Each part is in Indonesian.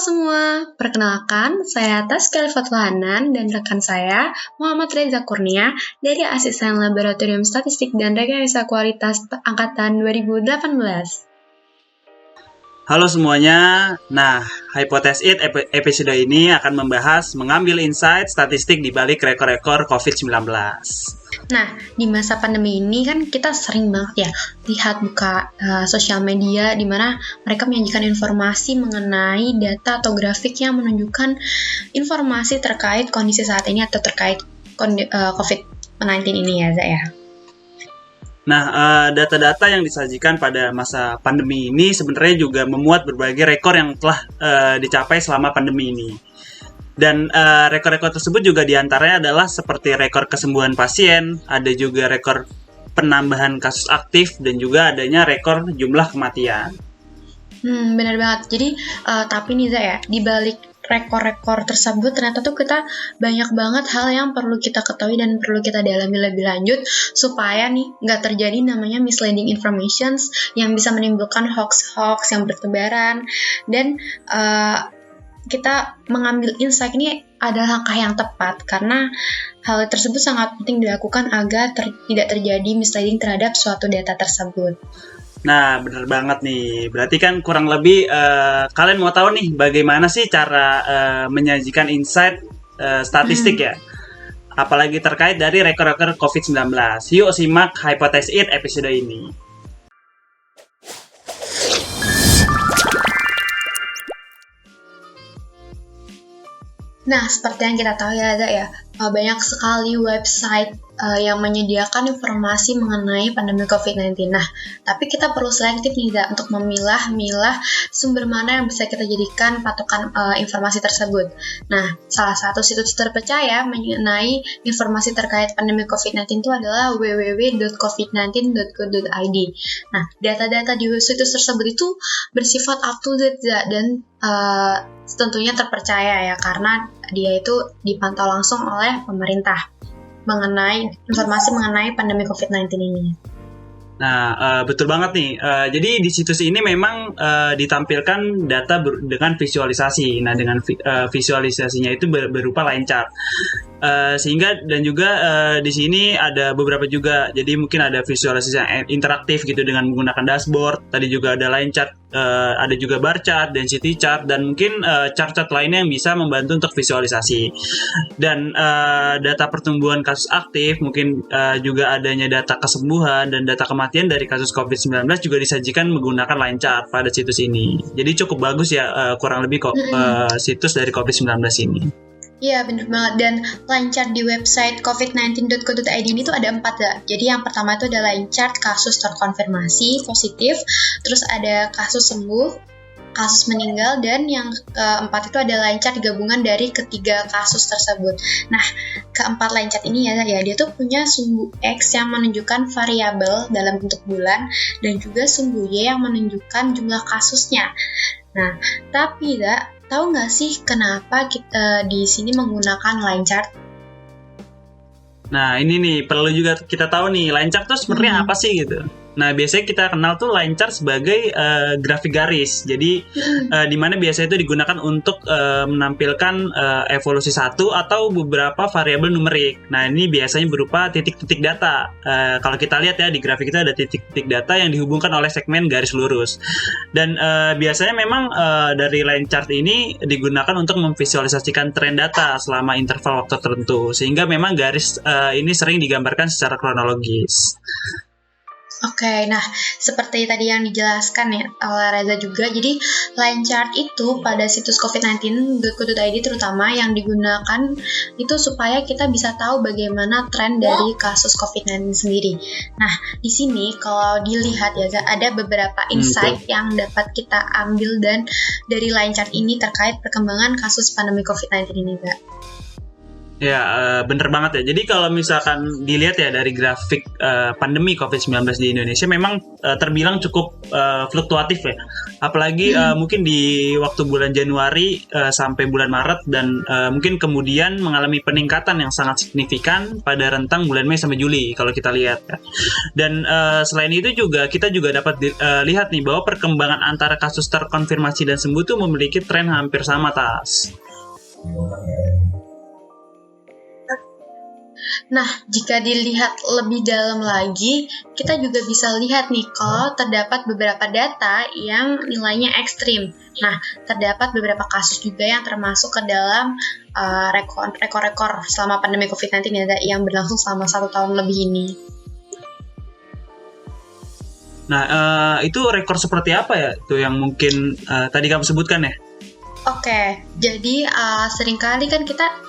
semua, perkenalkan saya Taskia Fatwahanan dan rekan saya Muhammad Reza Kurnia dari Asisten Laboratorium Statistik dan Rekayasa Kualitas Angkatan 2018. Halo semuanya, nah Hypothesis It episode ini akan membahas mengambil insight statistik di balik rekor-rekor COVID-19. Nah, di masa pandemi ini kan kita sering banget ya lihat buka sosial media di mana mereka menyajikan informasi mengenai data atau grafik yang menunjukkan informasi terkait kondisi saat ini atau terkait COVID-19 ini ya, Zak ya. Nah, data-data yang disajikan pada masa pandemi ini sebenarnya juga memuat berbagai rekor yang telah dicapai selama pandemi ini. Dan rekor-rekor tersebut juga diantaranya adalah seperti rekor kesembuhan pasien, ada juga rekor penambahan kasus aktif, dan juga adanya rekor jumlah kematian. Benar banget. Jadi, tapi nih Zak ya, di balik rekor-rekor tersebut ternyata tuh kita banyak banget hal yang perlu kita ketahui dan perlu kita dalami lebih lanjut supaya nih nggak terjadi namanya misleading informations yang bisa menimbulkan hoax-hoax yang bertebaran dan kita mengambil insight ini adalah langkah yang tepat karena hal tersebut sangat penting dilakukan agar tidak terjadi misleading terhadap suatu data tersebut. Nah, benar banget nih. Berarti kan kurang lebih kalian mau tahu nih bagaimana sih cara menyajikan insight statistik ya. Apalagi terkait dari rekor-rekor COVID-19. Yuk simak Hypothesis It episode ini. Nah, seperti yang kita tahu ya, Zak ya, banyak sekali website yang menyediakan informasi mengenai pandemi COVID-19. Nah, tapi kita perlu selektif nih, Zak, untuk memilah sumber mana yang bisa kita jadikan patokan informasi tersebut. Nah, salah satu situs terpercaya mengenai informasi terkait pandemi COVID-19 itu adalah www.covid19.go.id. Nah, data-data di situs tersebut itu bersifat up to date, Zak, dan tentunya terpercaya ya, karena dia itu dipantau langsung oleh pemerintah mengenai informasi mengenai pandemi COVID-19 ini. Nah, betul banget nih. Jadi di situs ini memang ditampilkan data dengan visualisasi. Nah, dengan visualisasinya itu berupa line chart. Sehingga dan juga di sini ada beberapa juga. Jadi mungkin ada visualisasi yang interaktif gitu dengan menggunakan dashboard. Tadi juga ada line chart, ada juga bar chart, density chart, dan mungkin chart-chart lainnya yang bisa membantu untuk visualisasi. Dan data pertumbuhan kasus aktif, mungkin juga adanya data kesembuhan dan data kematian dari kasus COVID-19 juga disajikan menggunakan line chart pada situs ini. Jadi cukup bagus ya kurang lebih situs dari COVID-19 ini. Iya, bener banget. Dan line chart di website covid19.go.id ini tuh ada 4 ya. Jadi yang pertama itu ada line chart kasus terkonfirmasi positif, terus ada kasus sembuh, kasus meninggal, dan yang keempat itu ada line chart gabungan dari ketiga kasus tersebut. Nah, keempat line chart ini ya dia tuh punya sumbu X yang menunjukkan variabel dalam bentuk bulan dan juga sumbu Y yang menunjukkan jumlah kasusnya. Nah, tapi tahu nggak sih kenapa kita di sini menggunakan line chart? Nah, ini nih perlu juga kita tahu nih, line chart tuh sebenarnya apa sih gitu. Nah, biasanya kita kenal tuh line chart sebagai grafik garis. Jadi di mana biasanya itu digunakan untuk menampilkan evolusi satu atau beberapa variabel numerik. Nah, ini biasanya berupa titik-titik data. Kalau kita lihat ya di grafik itu ada titik-titik data yang dihubungkan oleh segmen garis lurus. Dan biasanya memang dari line chart ini digunakan untuk memvisualisasikan tren data selama interval waktu tertentu. Sehingga memang garis ini sering digambarkan secara kronologis. Oke, nah seperti tadi yang dijelaskan ya oleh Reza juga, jadi line chart itu pada situs covid19.go.id terutama yang digunakan itu supaya kita bisa tahu bagaimana tren dari kasus COVID-19 sendiri. Nah, di sini kalau dilihat ya ada beberapa insight yang dapat kita ambil dan dari line chart ini terkait perkembangan kasus pandemi COVID-19 ini, Kak. Ya, bener banget ya. Jadi kalau misalkan dilihat ya dari grafik pandemi COVID-19 di Indonesia memang terbilang cukup fluktuatif ya. Apalagi mungkin di waktu bulan Januari sampai bulan Maret dan mungkin kemudian mengalami peningkatan yang sangat signifikan pada rentang bulan Mei sampai Juli kalau kita lihat ya. Dan selain itu juga kita juga dapat lihat nih bahwa perkembangan antara kasus terkonfirmasi dan sembuh tuh memiliki tren hampir sama, Tas. Nah, jika dilihat lebih dalam lagi, kita juga bisa lihat nih kalau terdapat beberapa data yang nilainya ekstrim. Nah, terdapat beberapa kasus juga yang termasuk ke dalam rekor-rekor selama pandemi COVID-19 yang berlangsung selama 1 tahun lebih ini. Nah, itu rekor seperti apa ya? Itu yang mungkin tadi kamu sebutkan ya? Oke, jadi seringkali kan kita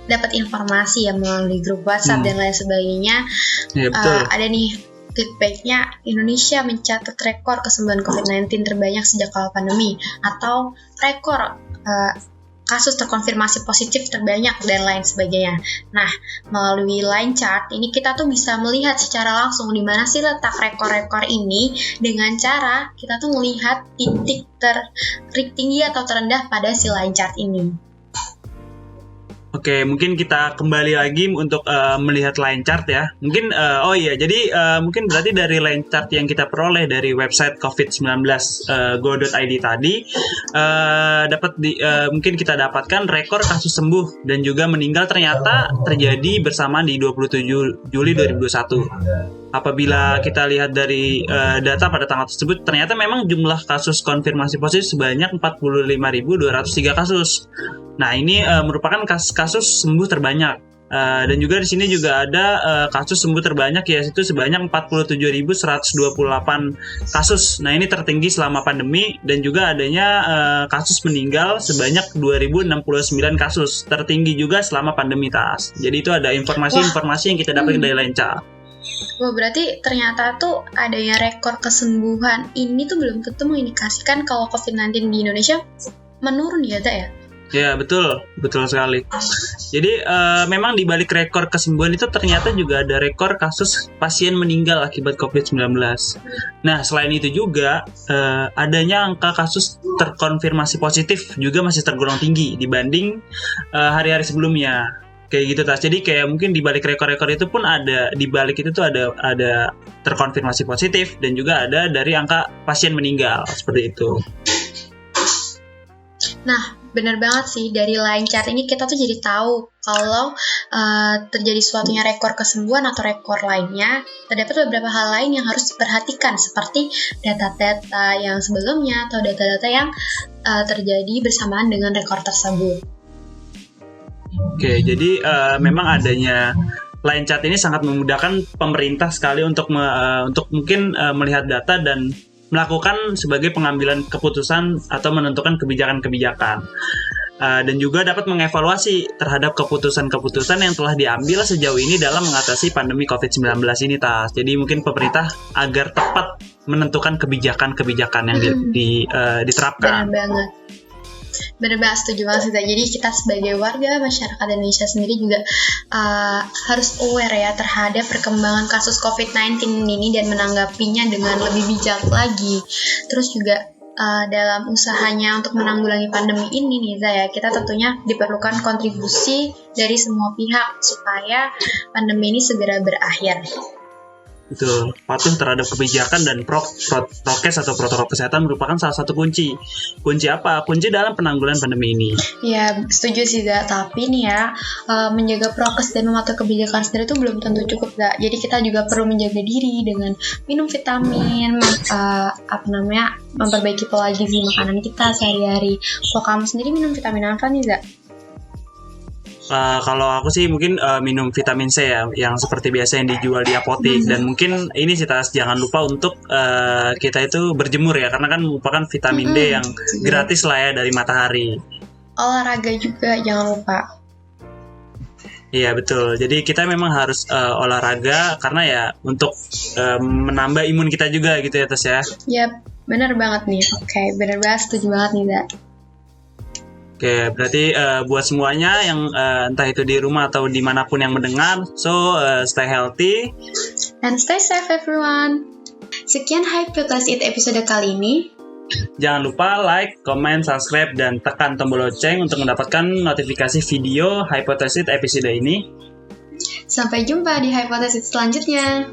dapat informasi ya melalui grup WhatsApp dan lain sebagainya. Ya, betul. Ada nih clickbaitnya, Indonesia mencatat rekor kesembuhan COVID-19 terbanyak sejak awal pandemi, atau rekor kasus terkonfirmasi positif terbanyak dan lain sebagainya. Nah, melalui line chart ini kita tuh bisa melihat secara langsung di mana sih letak rekor-rekor ini dengan cara kita tuh melihat titik tertinggi atau terendah pada si line chart ini. Oke, mungkin kita kembali lagi untuk melihat line chart ya. Mungkin, jadi mungkin berarti dari line chart yang kita peroleh dari website COVID-19 go.id tadi, mungkin kita dapatkan rekor kasus sembuh dan juga meninggal ternyata terjadi bersamaan di 27 Juli 2021. Apabila kita lihat dari data pada tanggal tersebut, ternyata memang jumlah kasus konfirmasi positif sebanyak 45.203 kasus. Nah, ini merupakan kasus sembuh terbanyak. Dan juga di sini juga ada kasus sembuh terbanyak yaitu sebanyak 47.128 kasus. Nah, ini tertinggi selama pandemi dan juga adanya kasus meninggal sebanyak 2.069 kasus. Tertinggi juga selama pandemi, Tas. Jadi itu ada informasi-informasi yang kita dapatkan dari Lenca. Wah, berarti ternyata tuh adanya rekor kesembuhan ini tuh belum tentu mengindikasikan kalau COVID-19 di Indonesia menurun ya, Tak ya? Ya, betul sekali. Jadi memang di balik rekor kesembuhan itu ternyata juga ada rekor kasus pasien meninggal akibat COVID-19. Nah, selain itu juga adanya angka kasus terkonfirmasi positif juga masih tergolong tinggi dibanding hari-hari sebelumnya. Kayak gitu, Tas. Jadi kayak mungkin di balik rekor-rekor itu pun ada, di balik itu tuh ada terkonfirmasi positif dan juga ada dari angka pasien meninggal seperti itu. Nah, benar banget sih, dari line chart ini kita tuh jadi tahu kalau terjadi suatunya rekor kesembuhan atau rekor lainnya, terdapat beberapa hal lain yang harus diperhatikan seperti data-data yang sebelumnya atau data-data yang terjadi bersamaan dengan rekor tersebut. Oke, jadi memang adanya line chart ini sangat memudahkan pemerintah sekali untuk mungkin melihat data dan melakukan sebagai pengambilan keputusan atau menentukan kebijakan-kebijakan. Dan juga dapat mengevaluasi terhadap keputusan-keputusan yang telah diambil sejauh ini dalam mengatasi pandemi COVID-19 ini, Tas. Jadi mungkin pemerintah agar tepat menentukan kebijakan-kebijakan yang diterapkan. Benar banget, setuju banget. Jadi kita sebagai warga masyarakat Indonesia sendiri juga harus aware ya terhadap perkembangan kasus COVID-19 ini dan menanggapinya dengan lebih bijak lagi. Terus juga dalam usahanya untuk menanggulangi pandemi ini nih, Zaya, kita tentunya diperlukan kontribusi dari semua pihak supaya pandemi ini segera berakhir. Betul, patuh terhadap kebijakan dan prokes atau protokol kesehatan merupakan salah satu kunci. Kunci apa? Kunci dalam penanggulangan pandemi ini. Ya, setuju sih, Zak. Tapi nih ya, menjaga prokes dan mematuhi kebijakan sendiri itu belum tentu cukup, Zak. Jadi kita juga perlu menjaga diri dengan minum vitamin, memperbaiki pola gizi makanan kita sehari-hari. Kalau kamu sendiri minum vitamin apa nih, Zak? Kalau aku sih mungkin minum vitamin C ya, yang seperti biasa yang dijual di apotek. Dan mungkin ini sih, Tas, jangan lupa untuk kita itu berjemur ya, karena kan merupakan vitamin D yang gratis lah ya dari matahari. Olahraga juga jangan lupa. Iya, betul. Jadi kita memang harus olahraga karena ya untuk menambah imun kita juga gitu ya, Tas ya. Yap, benar banget nih. Oke, benar banget, setuju banget nih, Zak. Oke, berarti buat semuanya yang entah itu di rumah atau dimanapun yang mendengar, so stay healthy and stay safe everyone. Sekian Hypothesis It episode kali ini. Jangan lupa like, comment, subscribe, dan tekan tombol lonceng untuk mendapatkan notifikasi video Hypothesis episode ini. Sampai jumpa di Hypothesis selanjutnya.